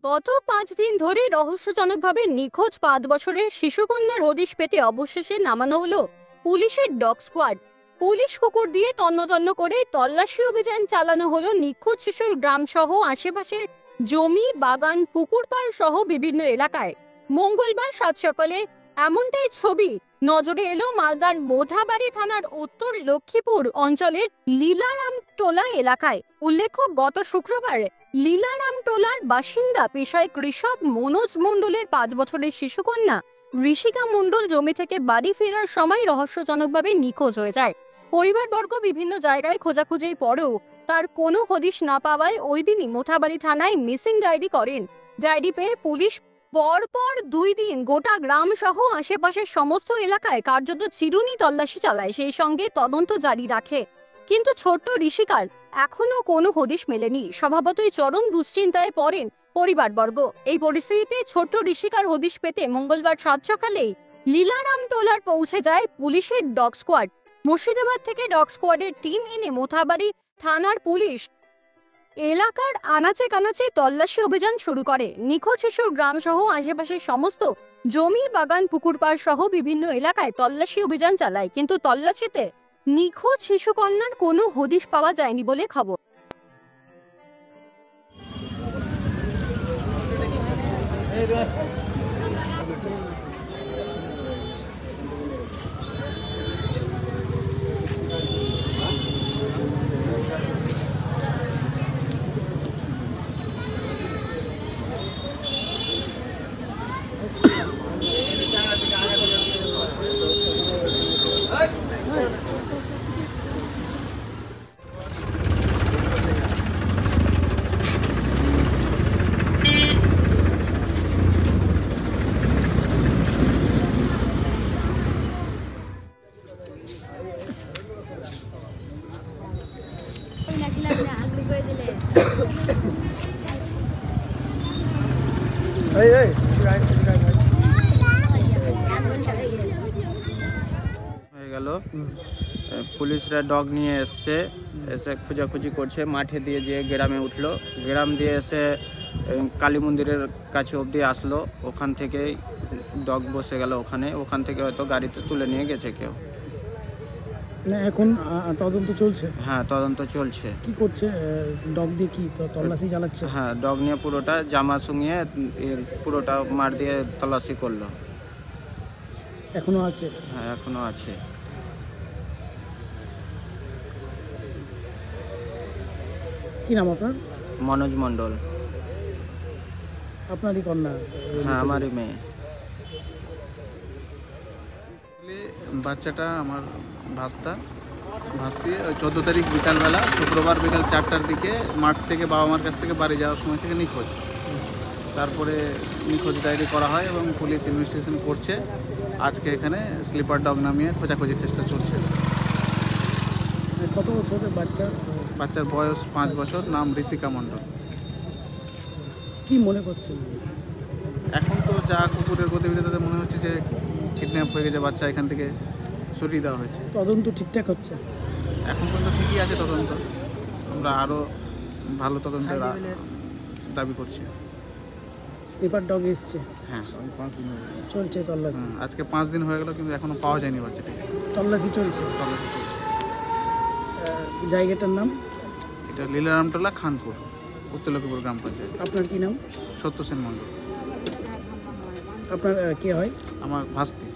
গত 5 দিন ধরে রহস্যজনকভাবে নিখোঁজ 5 বছরের শিশুকন্যার হদিশ পেতে অবশেষে নামানো হলো পুলিশের ডগ স্কোয়াড। পুলিশ কুকুর দিয়ে তন্ন করে তল্লাশি অভিযান চালানো হলো নিখোঁজ শিশুর গ্রাম সহ আশেপাশের জমি, বাগান, পুকুর পাড় সহ বিভিন্ন এলাকায়। মঙ্গলবার সাত সকালে এমনটাই ছবি নজরে এলো মালদার মোথাবাড়ি থানার উত্তর লক্ষ্মীপুর অঞ্চলের লীলারামটোলা এলাকায়। উল্লেখ্য, গত শুক্রবার লীলারামটোলার বাসিন্দা পেশায় কৃষক মনোজ মণ্ডলের 5 বছরের শিশুকন্যা ঋষিকা মণ্ডল জমি থেকে বাড়ি ফেরার সময় রহস্যজনকভাবে নিখোঁজ হয়ে যায়। পরিবারবর্গ বিভিন্ন জায়গায় খোঁজাখুঁজির পরেও তার কোনো হদিশ না পাওয়ায় ওই দিনই মোথাবাড়ি থানায় মিসিং ডায়েরি করেন। ডায়েরি পেয়ে পুলিশ পরপর 2 দিন গোটা গ্রাম সহ আশেপাশের সমস্ত এলাকায় কার্যত চিরুনি তল্লাশি চালায়, সেই সঙ্গে তদন্ত জারি রাখে। কিন্তু ছোট্ট ঋষিকার এখনো কোনো হদিশ মেলেনি। স্বভাবতই চরম দুশ্চিন্তায় পড়েন পরিবারবর্গ। এই পরিস্থিতিতে ছোট্ট ঋষিকার হদিশ পেতে মঙ্গলবার সাত সকালেই লীলারামটোলার পৌঁছে যায় পুলিশের ডগ স্কোয়াড। মুর্শিদাবাদ থেকে ডগ স্কোয়াডের টিম এনে মোথাবাড়ি থানার পুলিশ এলাকার আনাচে কানাচে তল্লাশি অভিযান শুরু করে। নিখোঁজ শিশুর গ্রাম সহ আশেপাশের সমস্ত জমি, বাগান, পুকুর পাড় সহ বিভিন্ন এলাকায় তল্লাশি অভিযান চালায়, কিন্তু তল্লাশিতে নিখোঁজ শিশুকন্যার কোনো হদিশ পাওয়া যায়নি বলে খবর। হয়ে গেল, পুলিশরা ডগ নিয়ে এসে খোঁজাখুঁজি করছে, মাঠে দিয়ে যে গ্রামে উঠলো, গ্রাম দিয়ে এসে কালী মন্দিরের কাছে অবধি আসলো। ওখান থেকেই ডগ বসে গেল ওখান থেকে হয়তো গাড়িতে তুলে নিয়ে গেছে কেউ। না, এখন তদন্ত চলছে। হ্যাঁ, তদন্ত চলছে। কি করছে ডগ দিয়ে? কি তল্লাশি চালাচ্ছে? হ্যাঁ, ডগ নিয়ে পুরোটা জামা শুঙিয়ে পুরোটা মার দিয়ে তল্লাশি করলো। এখনো আছে? হ্যাঁ, এখনো আছে। কি নাম আপনার? মনোজ মণ্ডল। আপনারই কন্যা? হ্যাঁ, আমারই মেয়ে। বাচ্চাটা আমার ভাস্তি 14 তারিখ বিকালবেলা, শুক্রবার বিকাল 4টার দিকে মাঠ থেকে বাবা মার কাছ থেকে বাড়ি যাওয়ার সময় থেকে নিখোঁজ। তারপরে নিখোঁজ ডায়েরি করা হয় এবং পুলিশ ইনভেস্টিগেশন করছে। আজকে এখানে স্লিপার ডগ নামিয়ে খোঁজাখুঁজির চেষ্টা চলছে। কত বছরের বাচ্চা? বাচ্চার বয়স 5 বছর, নাম ঋষিকা মণ্ডল। কি মনে করছেন? এখন তো যা কুকুরের গতিবিধি তাতে মনে হচ্ছে যে কিডন্যাপ হয়ে গেছে বাচ্চা, এখান থেকে সরিয়ে দেওয়া হয়েছে। তদন্ত ঠিকঠাক হচ্ছে? এখন পর্যন্ত ঠিকই আছে তদন্ত, আমরা আরও ভালো তদন্তের দাবি করছি। স্লিপার ডগ এসছে? হ্যাঁ, 5 দিন হয়ে গেল চলছে তল্লাশি? আজকে 5 দিন হয়ে গেল, কিন্তু এখনো পাওয়া যায়নি বাচ্চাটাকে। তল্লাশি চলছে? তল্লাশি চলছে। জায়গাটার নাম? এটা লীলারামটোলা, খানপুর, উত্তর লক্ষ্মীপুর গ্রাম পঞ্চায়েত। আপনার কি নাম? সত্য সেন মণ্ডল। আপনার কে হয়? আমার ভাস্তি।